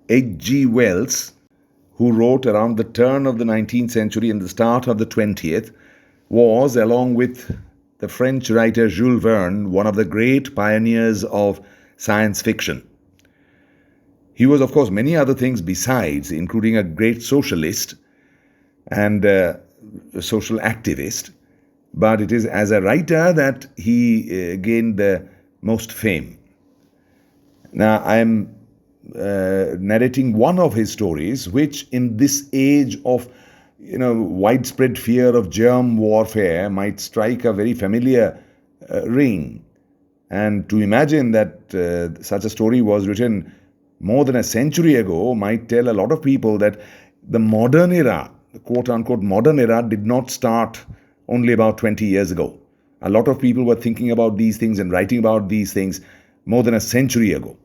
H.G. Wells, who wrote around the turn of the 19th century and the start of the 20th, was, along with the French writer Jules Verne, one of the great pioneers of science fiction. He was, of course, many other things besides, including a great socialist and a social activist, but it is as a writer that he gained the most fame. Now, I am narrating one of his stories, which in this age of widespread fear of germ warfare might strike a very familiar ring. And to imagine that such a story was written more than a century ago might tell a lot of people that the modern era, the quote-unquote modern era, did not start only about 20 years ago. A lot of people were thinking about these things and writing about these things more than a century ago.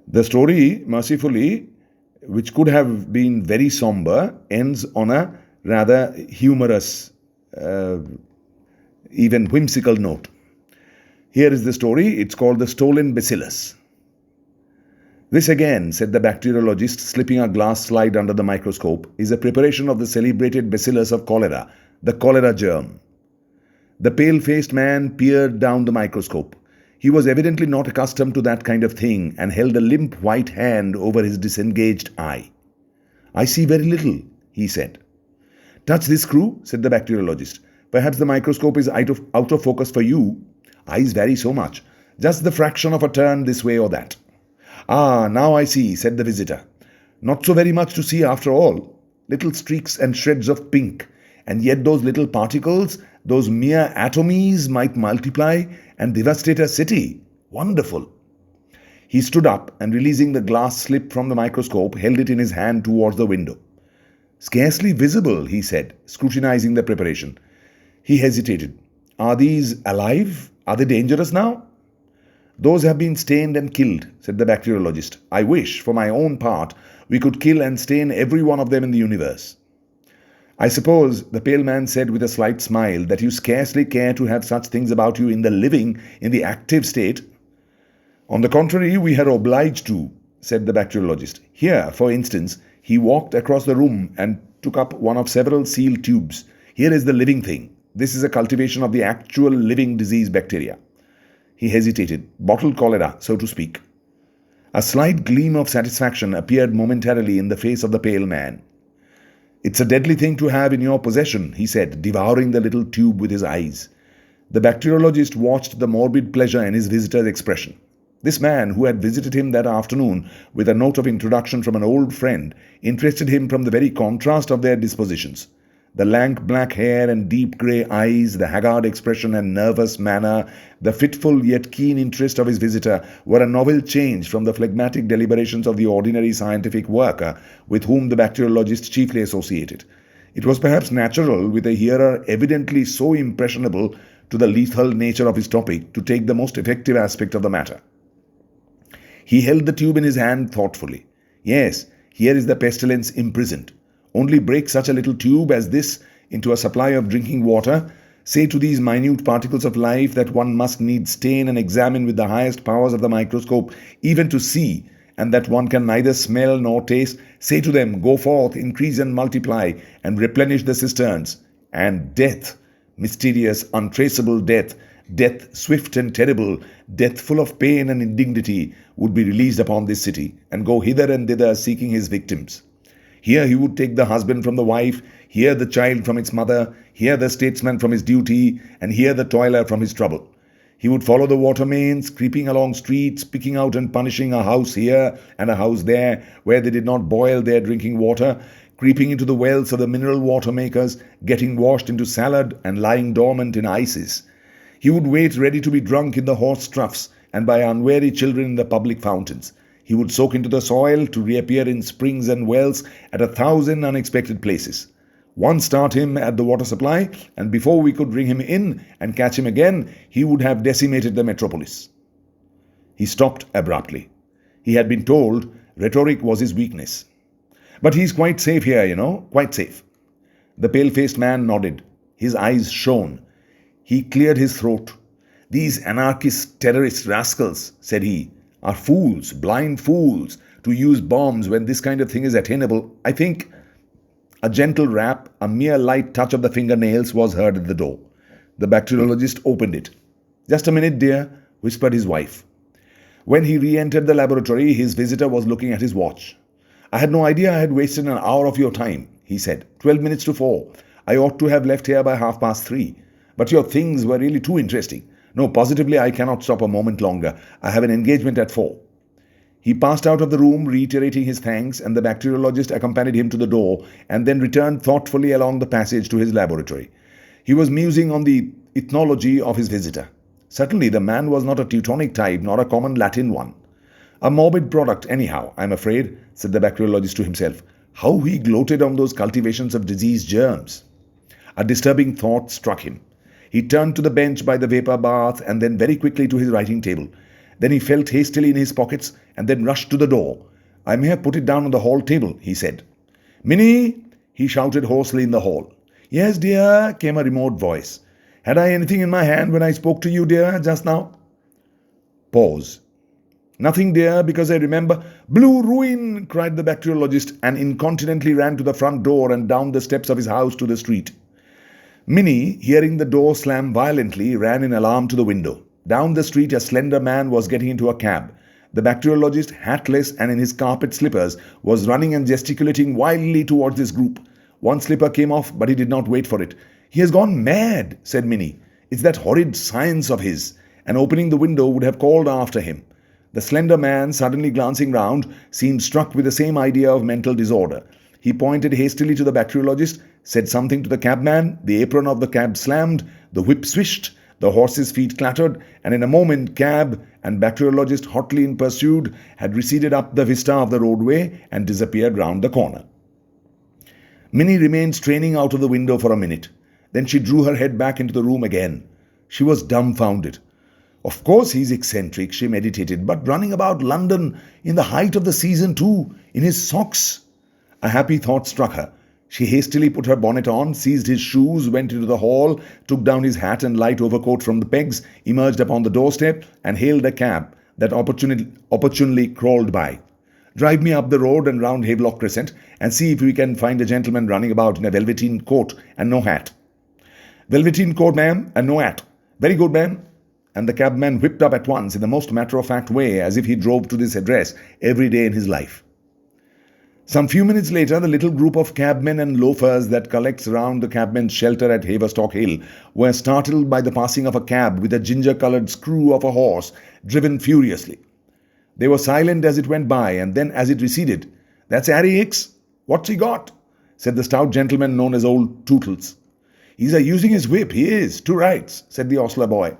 The story, mercifully, which could have been very somber, ends on a rather humorous, even whimsical note. Here is the story. It's called The Stolen Bacillus. This again, said the bacteriologist, slipping a glass slide under the microscope, is a preparation of the celebrated bacillus of cholera, the cholera germ. The pale-faced man peered down the microscope. He was evidently not accustomed to that kind of thing and held a limp white hand over his disengaged eye. I see very little, he said. Touch this screw, said the bacteriologist. Perhaps the microscope is out of focus for you. Eyes vary so much. Just the fraction of a turn this way or that. Ah, now I see, said the visitor. Not so very much to see after all. Little streaks and shreds of pink. And yet those little particles, those mere atomies, might multiply and devastate a city. Wonderful. He stood up and, releasing the glass slip from the microscope, held it in his hand towards the window. Scarcely visible, he said, scrutinizing the preparation. He hesitated. Are these alive? Are they dangerous now? Those have been stained and killed, said the bacteriologist. I wish, for my own part, we could kill and stain every one of them in the universe. I suppose, the pale man said with a slight smile, that you scarcely care to have such things about you in the active state. On the contrary, we are obliged to, said the bacteriologist. Here, for instance, he walked across the room and took up one of several sealed tubes. Here is the living thing. This is a cultivation of the actual living disease bacteria. He hesitated. Bottled cholera, so to speak. A slight gleam of satisfaction appeared momentarily in the face of the pale man. It's a deadly thing to have in your possession, he said, devouring the little tube with his eyes. The bacteriologist watched the morbid pleasure in his visitor's expression. This man, who had visited him that afternoon with a note of introduction from an old friend, interested him from the very contrast of their dispositions. The lank black hair and deep grey eyes, the haggard expression and nervous manner, the fitful yet keen interest of his visitor were a novel change from the phlegmatic deliberations of the ordinary scientific worker with whom the bacteriologist chiefly associated. It was perhaps natural, with a hearer evidently so impressionable to the lethal nature of his topic, to take the most effective aspect of the matter. He held the tube in his hand thoughtfully. Yes, here is the pestilence imprisoned. Only break such a little tube as this into a supply of drinking water, say to these minute particles of life that one must needs stain and examine with the highest powers of the microscope, even to see, and that one can neither smell nor taste, say to them, go forth, increase and multiply, and replenish the cisterns. And death, mysterious, untraceable death, death swift and terrible, death full of pain and indignity, would be released upon this city, and go hither and thither seeking his victims. Here he would take the husband from the wife, here the child from its mother, here the statesman from his duty, and here the toiler from his trouble. He would follow the water mains, creeping along streets, picking out and punishing a house here and a house there, where they did not boil their drinking water, creeping into the wells of the mineral water makers, getting washed into salad and lying dormant in ices. He would wait ready to be drunk in the horse troughs and by unwary children in the public fountains. He would soak into the soil to reappear in springs and wells at 1,000 unexpected places. One start him at the water supply, and before we could bring him in and catch him again, he would have decimated the metropolis. He stopped abruptly. He had been told rhetoric was his weakness. But he's quite safe here, quite safe. The pale-faced man nodded. His eyes shone. He cleared his throat. These anarchist terrorist rascals, said he, are fools, blind fools, to use bombs when this kind of thing is attainable, I think. A gentle rap, a mere light touch of the fingernails was heard at the door. The bacteriologist opened it. "Just a minute, dear," whispered his wife. When he re-entered the laboratory, his visitor was looking at his watch. "I had no idea I had wasted an hour of your time," he said. 12 minutes to 4. I ought to have left here by 3:30. But your things were really too interesting. No, positively I cannot stop a moment longer. I have an engagement at 4. He passed out of the room, reiterating his thanks, and the bacteriologist accompanied him to the door and then returned thoughtfully along the passage to his laboratory. He was musing on the ethnology of his visitor. Certainly the man was not a Teutonic type, nor a common Latin one. A morbid product, anyhow, I'm afraid, said the bacteriologist to himself. How he gloated on those cultivations of disease germs. A disturbing thought struck him. He turned to the bench by the vapor bath and then very quickly to his writing table. Then he felt hastily in his pockets and then rushed to the door. "I may have put it down on the hall table," he said. "Minnie!" he shouted hoarsely in the hall. "Yes, dear," came a remote voice. "Had I anything in my hand when I spoke to you, dear, just now?" Pause. "Nothing, dear, because I remember—" "Blue ruin!" cried the bacteriologist and incontinently ran to the front door and down the steps of his house to the street. Minnie, hearing the door slam violently, ran in alarm to the window. Down the street, a slender man was getting into a cab. The bacteriologist, hatless and in his carpet slippers, was running and gesticulating wildly towards this group. One slipper came off, but he did not wait for it. "He has gone mad," said Minnie. "It's that horrid science of his," and opening the window would have called after him. The slender man, suddenly glancing round, seemed struck with the same idea of mental disorder. He pointed hastily to the bacteriologist, said something to the cabman, the apron of the cab slammed, the whip swished, the horse's feet clattered, and in a moment cab and bacteriologist, hotly in pursuit, had receded up the vista of the roadway and disappeared round the corner. Minnie remained straining out of the window for a minute. Then she drew her head back into the room again. She was dumbfounded. Of course he's eccentric, she meditated, but running about London in the height of the season too, in his socks. A happy thought struck her. She hastily put her bonnet on, seized his shoes, went into the hall, took down his hat and light overcoat from the pegs, emerged upon the doorstep, and hailed a cab that opportunely crawled by. "Drive me up the road and round Havelock Crescent, and see if we can find a gentleman running about in a velveteen coat and no hat." "Velveteen coat, ma'am, and no hat." "Very good, ma'am." And the cabman whipped up at once in the most matter-of-fact way, as if he drove to this address every day in his life. Some few minutes later, the little group of cabmen and loafers that collects round the cabmen's shelter at Haverstock Hill were startled by the passing of a cab with a ginger-coloured screw of a horse driven furiously. They were silent as it went by, and then as it receded. "That's Harry Hicks. What's he got?" said the stout gentleman known as Old Tootles. "He's a-using his whip, he is, to rights," said the ostler boy.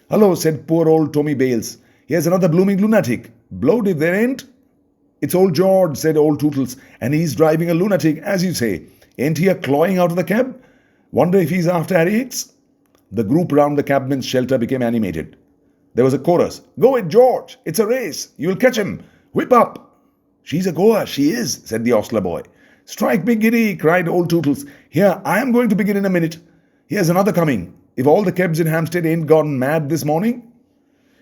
"Hullo," said poor old Tommy Bales. "Here's another blooming lunatic. Blowed if there ain't." "It's old George," said Old Tootles, "and he's driving a lunatic, as you say. Ain't he a-clawing out of the cab? Wonder if he's after Harry Hicks?" The group round the cabman's shelter became animated. There was a chorus. "Go it, George! It's a race! You'll catch him! Whip up!" "She's a goer, she is," said the ostler boy. "Strike me giddy!" cried Old Tootles. "Here, I am going to begin in a minute. Here's another coming. If all the kebs in Hampstead ain't gone mad this morning."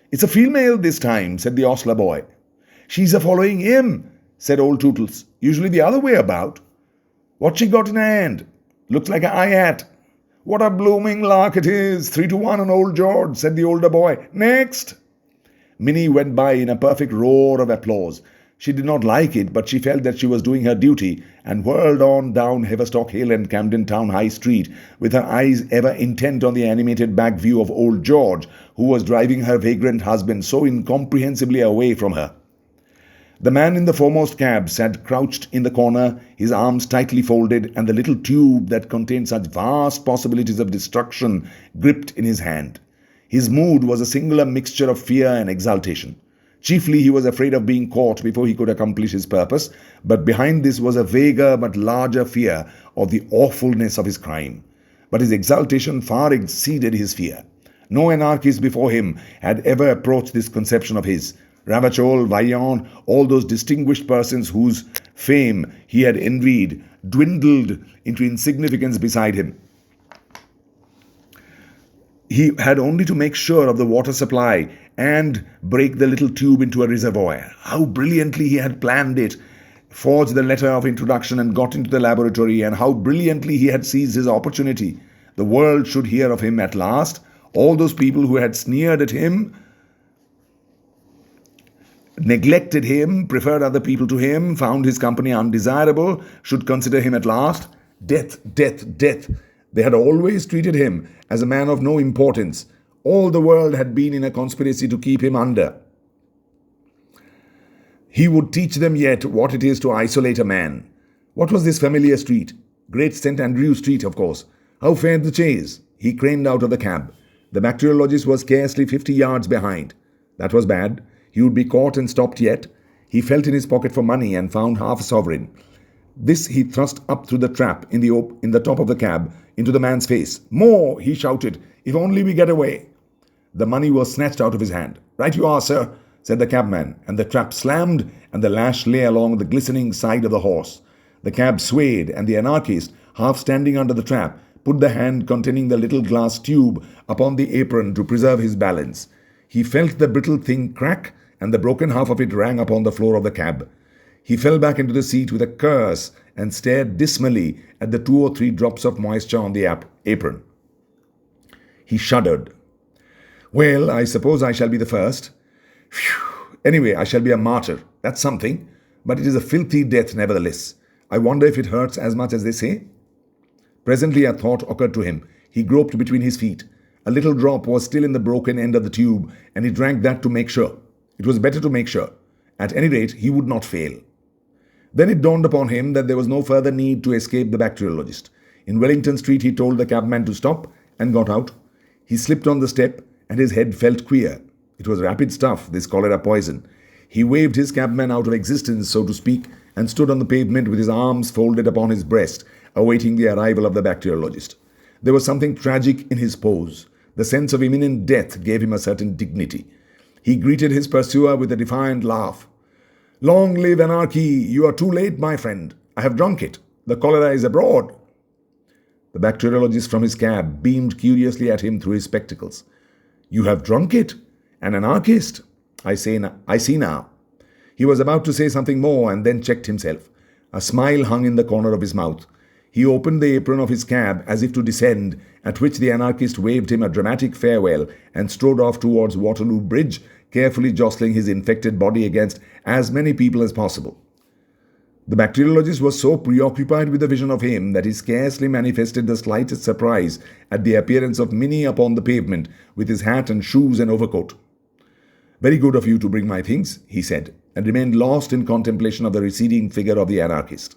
"It's a female this time," said the ostler boy. "She's a-following him," said Old Tootles. "Usually the other way about." "What's she got in her hand?" "Looks like a eye hat." "What a blooming lark it is! 3-1 on old George," said the older boy. "Next!" Minnie went by in a perfect roar of applause. She did not like it, but she felt that she was doing her duty, and whirled on down Haverstock Hill and Camden Town High Street, with her eyes ever intent on the animated back view of old George, who was driving her vagrant husband so incomprehensibly away from her. The man in the foremost cab sat crouched in the corner, his arms tightly folded, and the little tube that contained such vast possibilities of destruction gripped in his hand. His mood was a singular mixture of fear and exultation. Chiefly he was afraid of being caught before he could accomplish his purpose, but behind this was a vaguer but larger fear of the awfulness of his crime. But his exultation far exceeded his fear. No anarchist before him had ever approached this conception of his. Ravachol, Vaillant, all those distinguished persons whose fame he had envied, dwindled into insignificance beside him. He had only to make sure of the water supply and break the little tube into a reservoir. How brilliantly he had planned it, forged the letter of introduction and got into the laboratory, and how brilliantly he had seized his opportunity. The world should hear of him at last. All those people who had sneered at him, neglected him, preferred other people to him, found his company undesirable, should consider him at last. Death, death, death. They had always treated him as a man of no importance. All the world had been in a conspiracy to keep him under. He would teach them yet what it is to isolate a man. What was this familiar street? Great St. Andrew Street, of course. How fared the chase? He craned out of the cab. The bacteriologist was scarcely 50 yards behind. That was bad. He would be caught and stopped yet. He felt in his pocket for money and found half a sovereign. This he thrust up through the trap in the top of the cab into the man's face. "More!" he shouted. "If only we get away." The money was snatched out of his hand. "Right you are, sir," said the cabman, and the trap slammed and the lash lay along the glistening side of the horse. The cab swayed, and the anarchist, half standing under the trap, put the hand containing the little glass tube upon the apron to preserve his balance. He felt the brittle thing crack, and the broken half of it rang upon the floor of the cab. He fell back into the seat with a curse and stared dismally at the 2 or 3 drops of moisture on the apron. He shuddered. "Well, I suppose I shall be the first. Phew. Anyway, I shall be a martyr. That's something. But it is a filthy death nevertheless. I wonder if it hurts as much as they say." Presently a thought occurred to him. He groped between his feet. A little drop was still in the broken end of the tube, and he drank that to make sure. It was better to make sure. At any rate, he would not fail. Then it dawned upon him that there was no further need to escape the bacteriologist. In Wellington Street he told the cabman to stop and got out. He slipped on the step and his head felt queer. It was rapid stuff, this cholera poison. He waved his cabman out of existence, so to speak, and stood on the pavement with his arms folded upon his breast, awaiting the arrival of the bacteriologist. There was something tragic in his pose. The sense of imminent death gave him a certain dignity. He greeted his pursuer with a defiant laugh. "Long live anarchy! You are too late, my friend. I have drunk it. The cholera is abroad." The bacteriologist from his cab beamed curiously at him through his spectacles. "You have drunk it? An anarchist? I see now." He was about to say something more and then checked himself. A smile hung in the corner of his mouth. He opened the apron of his cab as if to descend, at which the anarchist waved him a dramatic farewell and strode off towards Waterloo Bridge, carefully jostling his infected body against as many people as possible. The bacteriologist was so preoccupied with the vision of him that he scarcely manifested the slightest surprise at the appearance of Minnie upon the pavement with his hat and shoes and overcoat. "Very good of you to bring my things," he said, and remained lost in contemplation of the receding figure of the anarchist.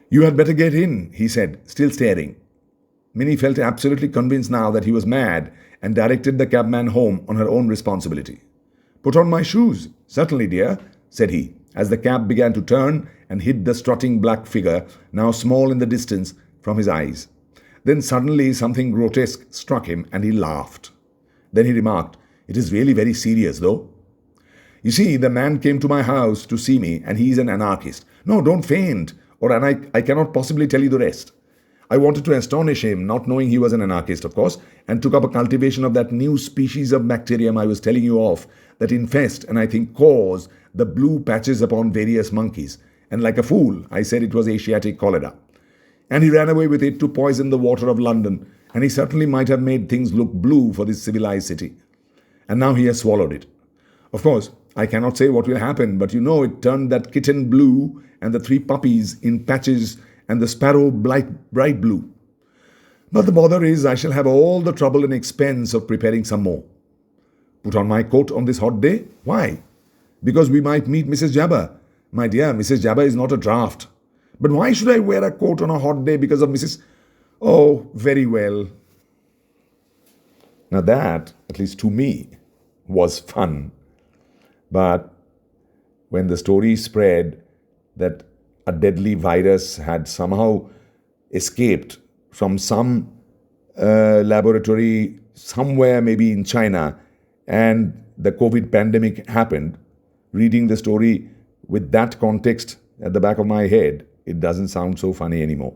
"You had better get in," he said, still staring. Minnie felt absolutely convinced now that he was mad and directed the cabman home on her own responsibility. "Put on my shoes." "Certainly, dear," said he, as the cab began to turn and hid the strutting black figure, now small in the distance, from his eyes. Then suddenly something grotesque struck him and he laughed. Then he remarked, "It is really very serious, though. You see, the man came to my house to see me and he is an anarchist. No, don't faint, or I cannot possibly tell you the rest. I wanted to astonish him, not knowing he was an anarchist, of course, and took up a cultivation of that new species of bacterium I was telling you of, that infest and I think cause the blue patches upon various monkeys. And like a fool, I said it was Asiatic cholera. And he ran away with it to poison the water of London, and he certainly might have made things look blue for this civilized city. And now he has swallowed it. Of course, I cannot say what will happen, but you know it turned that kitten blue and the 3 puppies in patches and the sparrow bright blue. But the bother is I shall have all the trouble and expense of preparing some more. Put on my coat on this hot day? Why? Because we might meet Mrs. Jabber. My dear, Mrs. Jabber is not a draft. But why should I wear a coat on a hot day because of Mrs. Oh, very well. Now that, at least to me, was fun. But when the story spread that a deadly virus had somehow escaped from some laboratory somewhere, maybe in China, and the COVID pandemic happened, reading the story with that context at the back of my head, it doesn't sound so funny anymore.